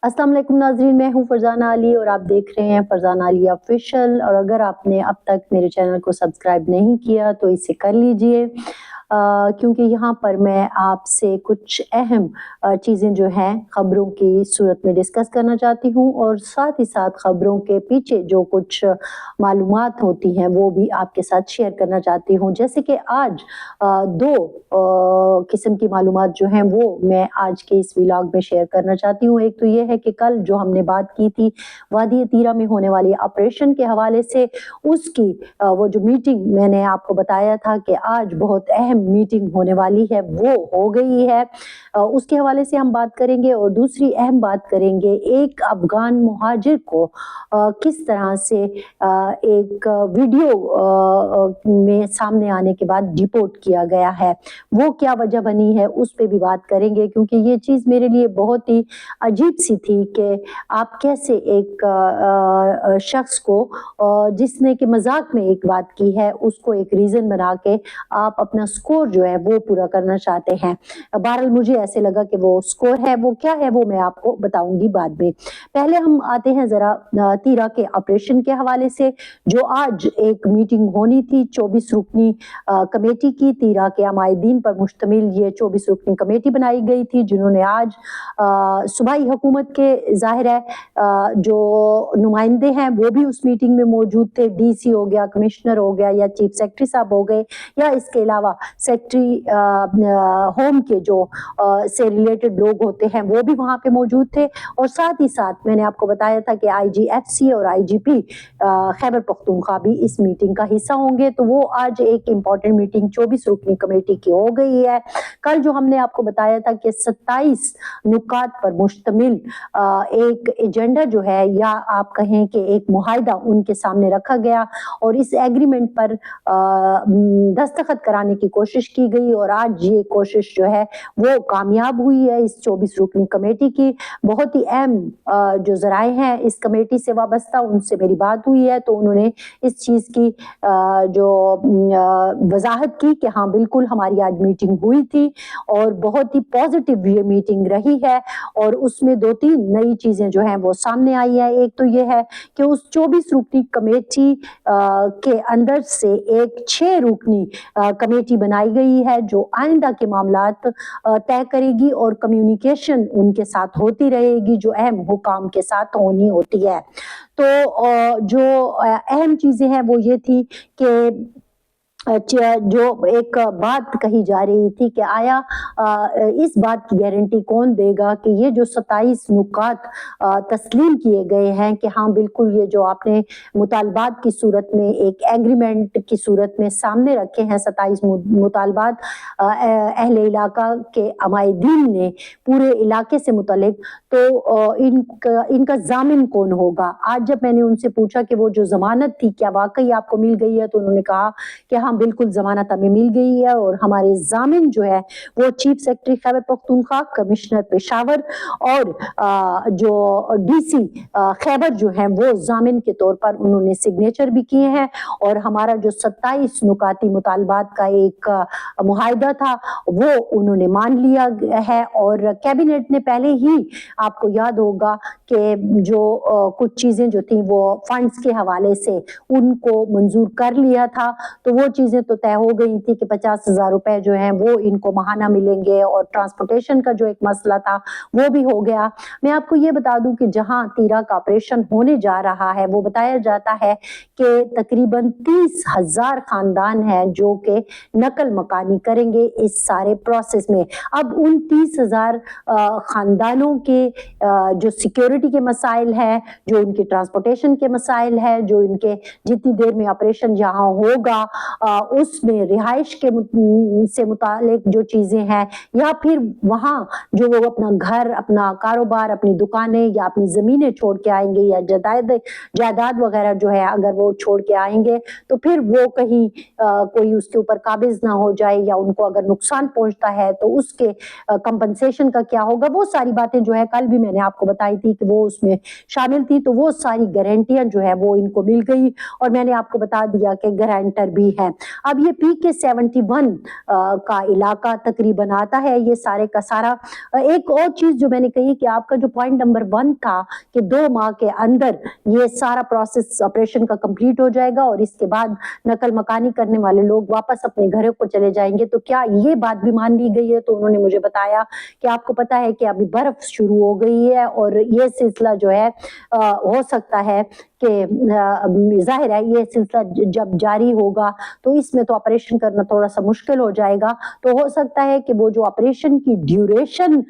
السلام علیکم ناظرین، میں ہوں فرزانہ علی اور آپ دیکھ رہے ہیں فرزانہ علی آفیشل. اور اگر آپ نے اب تک میرے چینل کو سبسکرائب نہیں کیا تو اسے کر لیجئے، کیونکہ یہاں پر میں آپ سے کچھ اہم چیزیں جو ہیں خبروں کی صورت میں ڈسکس کرنا چاہتی ہوں، اور ساتھ ہی ساتھ خبروں کے پیچھے جو کچھ معلومات ہوتی ہیں وہ بھی آپ کے ساتھ شیئر کرنا چاہتی ہوں. جیسے کہ آج دو قسم کی معلومات جو ہیں وہ میں آج کے اس ویلاگ میں شیئر کرنا چاہتی ہوں. ایک تو یہ ہے کہ کل جو ہم نے بات کی تھی وادی تیرہ میں ہونے والی آپریشن کے حوالے سے، اس کی وہ جو میٹنگ میں نے آپ کو بتایا تھا کہ آج بہت اہم میٹنگ ہونے والی ہے، وہ ہو گئی ہے. اس کے حوالے سے ہم بات کریں گے. اور دوسری اہم بات کریں گے، ایک افغان مہاجر کو کس طرح سے ایک ویڈیو میں سامنے آنے کے بعد ڈیپورٹ کیا گیا ہے، وہ کیا وجہ بنی ہے، اس پہ بھی بات کریں گے. کیونکہ یہ چیز میرے لیے بہت ہی عجیب سی تھی کہ آپ کیسے ایک شخص کو جس نے کہ مذاق میں ایک بات کی ہے، اس کو ایک ریزن بنا کے آپ اپنا سکور جو ہے وہ پورا کرنا چاہتے ہیں. بہرحال مجھے ایسے لگا کہ وہ سکور ہے، وہ کیا ہے وہ میں آپ کو بتاؤں گی بعد میں. پہلے ہم آتے ہیں ذرا تیرہ کے آپریشن کے حوالے سے، جو آج ایک میٹنگ ہونی تھی 24 رکنی کمیٹی کی. تیرہ کے عمائدین پر مشتمل یہ 24 رکنی کمیٹی بنائی گئی تھی، جنہوں نے آج صوبائی حکومت کے ظاہر ہے جو نمائندے ہیں وہ بھی اس میٹنگ میں موجود تھے. ڈی سی ہو گیا، کمشنر ہو گیا، یا چیف سیکرٹری صاحب ہو گئے، یا اس کے علاوہ سیکرٹری ہوم کے جو سے ریلیٹڈ لوگ ہوتے ہیں وہ بھی وہاں پہ موجود تھے. اور ساتھ ہی ساتھ میں نے آپ کو بتایا تھا کہ آئی جی ایف سی اور آئی جی پی خیبر پختونخوا بھی اس میٹنگ کا حصہ ہوں گے. تو وہ آج ایک امپورٹنٹ میٹنگ 24 رکنی کمیٹی کی ہو گئی ہے. کل جو ہم نے آپ کو بتایا تھا کہ 27 نکات پر مشتمل ایک ایجنڈا جو ہے، یا آپ کہیں کہ ایک معاہدہ ان کے سامنے رکھا گیا، اور اس ایگریمنٹ پر دستخط کرانے کی کوشش کی گئی. اور آج یہ کوشش جو ہے وہ کامیاب ہوئی ہے. اس 24 رکنی کمیٹی کی بہت ہی اہم جو ذرائع ہیں اس کمیٹی سے وابستہ، ان سے میری بات ہوئی ہے تو انہوں نے اس چیز کی جو وضاحت کی کہ ہاں بالکل ہماری آج میٹنگ ہوئی تھی اور بہت ہی پازیٹیو یہ میٹنگ رہی ہے. اور اس میں دو تین نئی چیزیں جو ہیں وہ سامنے آئی ہے. ایک تو یہ ہے کہ اس 24 رکنی کمیٹی کے اندر سے ایک 6 رکنی کمیٹی بنائی گئی ہے جو آئندہ کے معاملات طے کرے گی، اور کمیونیکیشن ان کے ساتھ ہوتی رہے گی جو اہم حکام کے ساتھ ہونی ہوتی ہے. تو جو اہم چیزیں ہیں وہ یہ تھی کہ جو ایک بات کہی جا رہی تھی کہ آیا اس بات کی گارنٹی کون دے گا کہ یہ جو 27 نکات تسلیم کیے گئے ہیں کہ ہاں بالکل یہ جو آپ نے مطالبات کی صورت میں ایک ایگریمنٹ کی صورت میں سامنے رکھے ہیں 27 مطالبات اہل علاقہ کے عمائدین نے پورے علاقے سے متعلق، تو ان کا ضامن کون ہوگا. آج جب میں نے ان سے پوچھا کہ وہ جو ضمانت تھی کیا واقعی آپ کو مل گئی ہے، تو انہوں نے کہا کہ ہاں بالکل ضمانت ہمیں مل گئی ہے، اور ہمارے ضامن جو ہے وہ chief secretary Khyber Pakhtunkhwa, commissioner Peshawar اور جو ڈی سی خیبر جو ہیں وہ ضامن کے طور پر انہوں نے سگنیچر بھی کیے ہیں. اور ہمارا جو 27 نکاتی مطالبات کا ایک معاہدہ تھا وہ انہوں نے مان لیا ہے. اور کیبنٹ نے پہلے ہی آپ کو یاد ہوگا کہ جو کچھ چیزیں جو تھیں وہ فنڈز کے حوالے سے ان کو منظور کر لیا تھا. تو وہ چیزیں تو طے ہو گئی تھی کہ 50,000 روپے جو ہیں وہ ان کو ماہانہ ملیں گے، اور ٹرانسپورٹیشن کا جو ایک مسئلہ تھا وہ بھی ہو گیا. میں آپ کو یہ بتا دوں کہ جہاں تیرہ کا آپریشن ہونے جا رہا ہے وہ بتایا جاتا ہے کہ تقریباً 30,000 خاندان ہیں جو کہ نقل مکانی کریں گے اس سارے پروسیس میں. اب ان 30,000 خاندانوں کے جو سیکیورٹی کے مسائل ہیں، جو ان کے ٹرانسپورٹیشن کے مسائل ہیں، جو ان کے جتنی دیر میں آپریشن جہاں ہوگا اس میں رہائش کے سے متعلق جو چیزیں ہیں، یا پھر وہاں جو وہ اپنا گھر، اپنا کاروبار، اپنی دکانیں یا اپنی زمینیں چھوڑ کے آئیں گے، یا جائیداد وغیرہ جو ہے اگر وہ چھوڑ کے آئیں گے تو پھر وہ کہیں کوئی اس کے اوپر قابض نہ ہو جائے، یا ان کو اگر نقصان پہنچتا ہے تو اس کے کمپنسیشن کا کیا ہوگا. وہ ساری باتیں جو ہے کل بھی میں نے آپ کو بتائی تھی کہ وہ اس میں شامل تھی. تو وہ ساری گارنٹیاں جو ہے وہ ان کو مل گئی، اور میں نے آپ کو بتا دیا کہ گارنٹر بھی ہے. اب یہ PK-71 کا علاقہ تقریباً آتا ہے، یہ سارے کا سارا۔ ایک اور چیز جو میں نے کہی کہ آپ کا جو پوائنٹ نمبر 1 تھا کہ 2 ماہ کے اندر یہ سارا پروسیس آپریشن کا کمپلیٹ ہو جائے گا اور اس کے بعد نقل مکانی کرنے والے لوگ واپس اپنے گھروں کو چلے جائیں گے، تو کیا یہ بات بھی مان لی گئی ہے؟ تو انہوں نے مجھے بتایا کہ آپ کو پتا ہے کہ ابھی برف شروع ہو گئی ہے اور یہ سلسلہ جو ہے ہو سکتا ہے کہ ظاہر ہے یہ سلسلہ جب جاری ہوگا تو اس میں تو آپریشن کرنا تھوڑا سا مشکل ہو جائے گا، تو ہو سکتا ہے کہ وہ جو آپریشن کی ڈیوریشن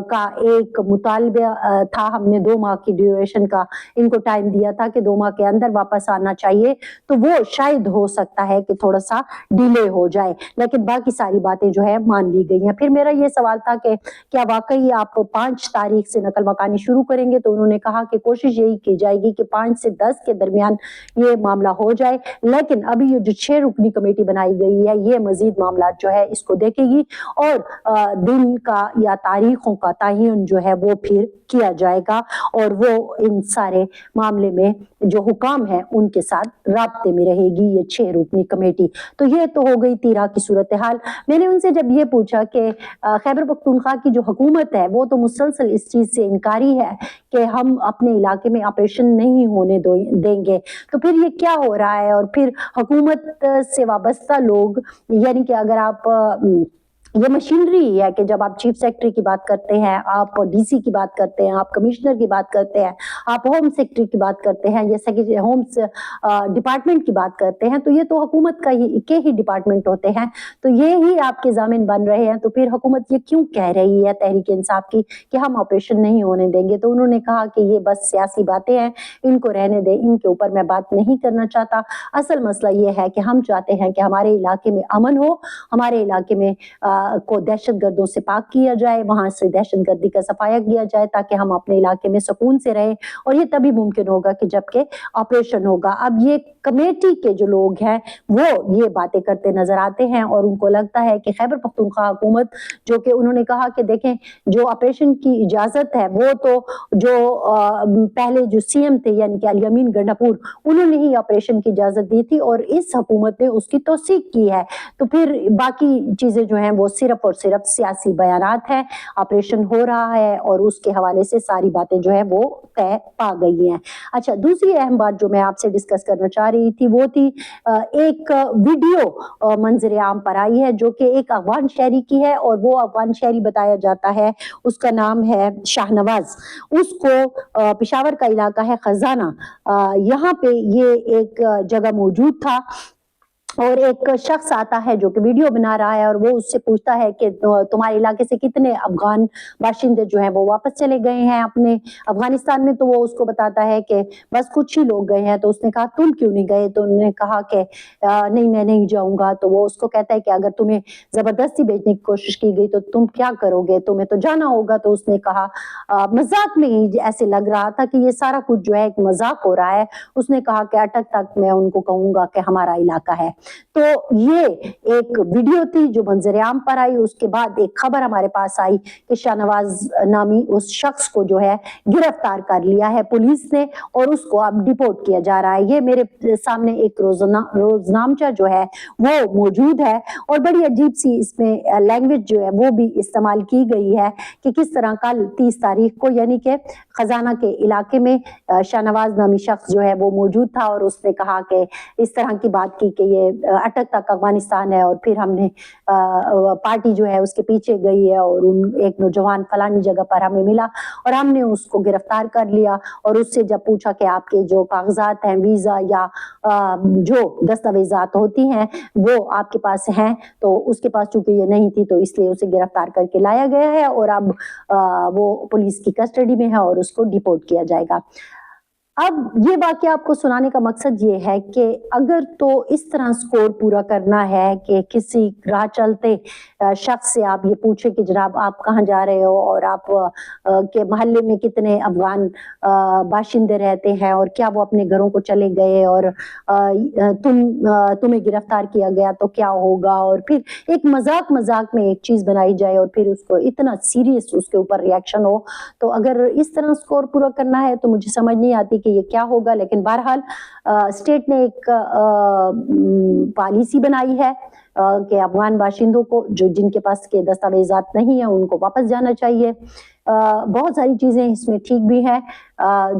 کا ایک مطالبہ تھا، ہم نے 2 ماہ کی ڈیوریشن کا ان کو ٹائم دیا تھا کہ 2 ماہ کے اندر واپس آنا چاہیے، تو وہ شاید ہو سکتا ہے کہ تھوڑا سا ڈیلے ہو جائے، لیکن باقی ساری باتیں جو ہے مان لی گئی ہیں۔ پھر میرا یہ سوال تھا کہ کیا واقعی آپ 5 تاریخ سے نقل مکانی شروع کریں گے؟ تو انہوں نے کہا کہ کوشش یہی کی جائے گی کہ 5 سے 10 کے درمیان یہ معاملہ ہو جائے، لیکن ابھی یہ جو 6 رکنی کمیٹی بنائی گئی ہے یہ مزید معاملات جو ہے اس کو دیکھے گی اور دن کا یا تاریخوں کا تعین جو ہے وہ پھر کیا جائے گا اور وہ ان سارے معاملے میں جو حکام ہیں ان کے ساتھ رابطے میں رہے گی یہ 6 رکنی کمیٹی۔ تو یہ تو ہو گئی 13 کی صورتحال۔ میں نے ان سے جب یہ پوچھا کہ خیبر پختونخوا کی جو حکومت ہے وہ تو مسلسل اس چیز سے انکاری ہے کہ ہم اپنے علاقے میں آپریشن نہیں ہونے دیں گے، تو پھر یہ کیا ہو رہا ہے؟ اور پھر حکومت سے وابستہ لوگ، یعنی کہ اگر آپ یہ مشینری ہے کہ جب آپ چیف سیکرٹری کی بات کرتے ہیں، آپ DC کی بات کرتے ہیں، آپ کمشنر کی بات کرتے ہیں، آپ ہوم سیکرٹری کی بات کرتے ہیں، جیسا کہ ہوم ڈپارٹمنٹ کی بات کرتے ہیں، تو یہ تو حکومت کا ہی ڈپارٹمنٹ ہوتے ہیں، تو یہ ہی آپ کے ضامن بن رہے ہیں، تو پھر حکومت یہ کیوں کہہ رہی ہے تحریک انصاف کی کہ ہم آپریشن نہیں ہونے دیں گے؟ تو انہوں نے کہا کہ یہ بس سیاسی باتیں ہیں، ان کو رہنے دیں، ان کے اوپر میں بات نہیں کرنا چاہتا۔ اصل مسئلہ یہ ہے کہ ہم چاہتے ہیں کہ ہمارے علاقے میں امن ہو، ہمارے علاقے میں کو دہشت گردوں سے پاک کیا جائے، وہاں سے دہشت گردی کا صفایا کیا جائے تاکہ ہم اپنے علاقے میں سکون سے رہیں، اور یہ تبھی ممکن ہوگا کہ جب کہ آپریشن ہوگا۔ اب یہ کمیٹی کے جو لوگ ہیں وہ یہ باتیں کرتے نظر آتے ہیں اور ان کو لگتا ہے کہ خیبر پختونخوا حکومت، جو کہ انہوں نے کہا کہ دیکھیں جو آپریشن کی اجازت ہے وہ تو جو پہلے جو CM تھے یعنی کہ الیمین گنڈاپور، انہوں نے ہی آپریشن کی اجازت دی تھی اور اس حکومت نے اس کی توثیق کی ہے، تو پھر باقی چیزیں جو ہیں وہ صرف اور صرف سیاسی بیانات ہیں۔ آپریشن ہو رہا ہے اور اس کے حوالے سے ساری باتیں جو ہیں وہ طے پا گئی ہیں۔ اچھا، دوسری اہم بات جو میں آپ سے ڈسکس کرنا چاہ رہی تھی وہ تھی ایک ویڈیو منظر عام پر آئی ہے جو کہ ایک افغان شہری کی ہے، اور وہ افغان شہری بتایا جاتا ہے، اس کا نام ہے شاہنواز، اس کو پشاور کا علاقہ ہے خزانہ، یہاں پہ یہ ایک جگہ موجود تھا اور ایک شخص آتا ہے جو کہ ویڈیو بنا رہا ہے اور وہ اس سے پوچھتا ہے کہ تمہارے علاقے سے کتنے افغان باشندے جو ہیں وہ واپس چلے گئے ہیں اپنے افغانستان میں؟ تو وہ اس کو بتاتا ہے کہ بس کچھ ہی لوگ گئے ہیں۔ تو اس نے کہا تم کیوں نہیں گئے؟ تو انہوں نے کہا کہ نہیں میں نہیں جاؤں گا۔ تو وہ اس کو کہتا ہے کہ اگر تمہیں زبردستی بھیجنے کی کوشش کی گئی تو تم کیا کرو گے؟ تمہیں تو جانا ہوگا۔ تو اس نے کہا مذاق میں ہی ایسے لگ رہا تھا کہ یہ سارا کچھ جو ہے ایک مذاق ہو رہا ہے، اس نے کہا کہ اٹک تک میں ان کو کہوں گا کہ ہمارا علاقہ ہے۔ تو یہ ایک ویڈیو تھی جو منظر عام پر آئی، اس کے بعد ایک خبر ہمارے پاس آئی کہ شاہنواز نامی اس شخص کو جو ہے گرفتار کر لیا ہے پولیس نے اور اس کو اب ڈیپورٹ کیا جا رہا ہے۔ یہ میرے سامنے ایک روزنامچہ جو ہے وہ موجود ہے اور بڑی عجیب سی اس میں لینگویج جو ہے وہ بھی استعمال کی گئی ہے کہ کس طرح کل 30 تاریخ کو یعنی کہ خزانہ کے علاقے میں شاہنواز نامی شخص جو ہے وہ موجود تھا اور اس نے کہا کہ اس طرح کی بات کی کہ یہ اٹک تک افغانستان ہے اور پھر ہم نے پارٹی جو ہے اس کے پیچھے گئی ہے اور ایک نوجوان فلانی جگہ پر ہمیں ملا اور ہم نے اس کو گرفتار کر لیا اور اس سے جب پوچھا کہ آپ کے جو کاغذات ہیں ویزا یا جو دستاویزات ہوتی ہیں وہ آپ کے پاس ہیں، تو اس کے پاس چونکہ یہ نہیں تھی تو اس لیے اسے گرفتار کر کے لایا گیا ہے اور اب وہ پولیس کی کسٹڈی میں ہے اور اس کو ڈیپورٹ کیا جائے گا۔ اب یہ واقعہ آپ کو سنانے کا مقصد یہ ہے کہ اگر تو اس طرح سکور پورا کرنا ہے کہ کسی راہ چلتے شخص سے آپ یہ پوچھیں کہ جناب آپ کہاں جا رہے ہو اور آپ کے محلے میں کتنے افغان باشندے رہتے ہیں اور کیا وہ اپنے گھروں کو چلے گئے اور تمہیں گرفتار کیا گیا تو کیا ہوگا، اور پھر ایک مذاق میں ایک چیز بنائی جائے اور پھر اس کو اتنا سیریس اس کے اوپر ریاکشن ہو، تو اگر اس طرح سکور پورا کرنا ہے تو مجھے سمجھ نہیں آتی کہ کہ یہ کیا ہوگا، لیکن بہرحال اسٹیٹ نے ایک پالیسی بنائی ہے کہ افغان باشندوں کو جن کے پاس کے دستاویزات نہیں ہیں ان کو واپس جانا چاہیے. بہت ساری چیزیں اس میں ٹھیک بھی ہیں،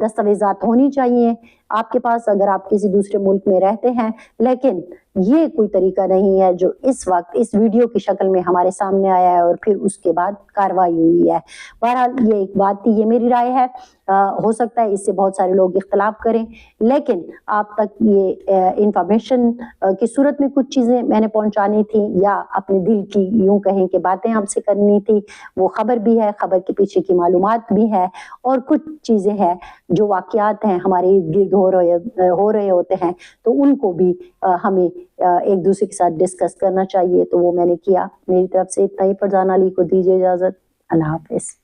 دستاویزات ہونی چاہیے آپ کے پاس اگر آپ کسی دوسرے ملک میں رہتے ہیں، لیکن یہ کوئی طریقہ نہیں ہے جو اس وقت اس ویڈیو کی شکل میں ہمارے سامنے آیا ہے اور پھر اس کے بعد کارروائی ہوئی ہے. بہرحال یہ ایک بات تھی، یہ میری رائے ہے، ہو سکتا ہے اس سے بہت سارے لوگ اختلاف کریں، لیکن آپ تک یہ انفارمیشن کی صورت میں کچھ چیزیں میں نے پہنچانی تھی یا اپنے دل کی یوں کہیں کہ باتیں آپ سے کرنی تھی. وہ خبر بھی ہے، خبر کے پیچھے کی معلومات بھی ہے، اور کچھ چیزیں ہیں جو واقعات ہیں ہمارے ارد گرد ہو رہے ہوتے ہیں تو ان کو بھی ہمیں ایک دوسرے کے ساتھ ڈسکس کرنا چاہیے. تو وہ میں نے کیا. میری طرف سے اتنا ہی. فرزانہ علی کو دیجیے اجازت. اللہ حافظ.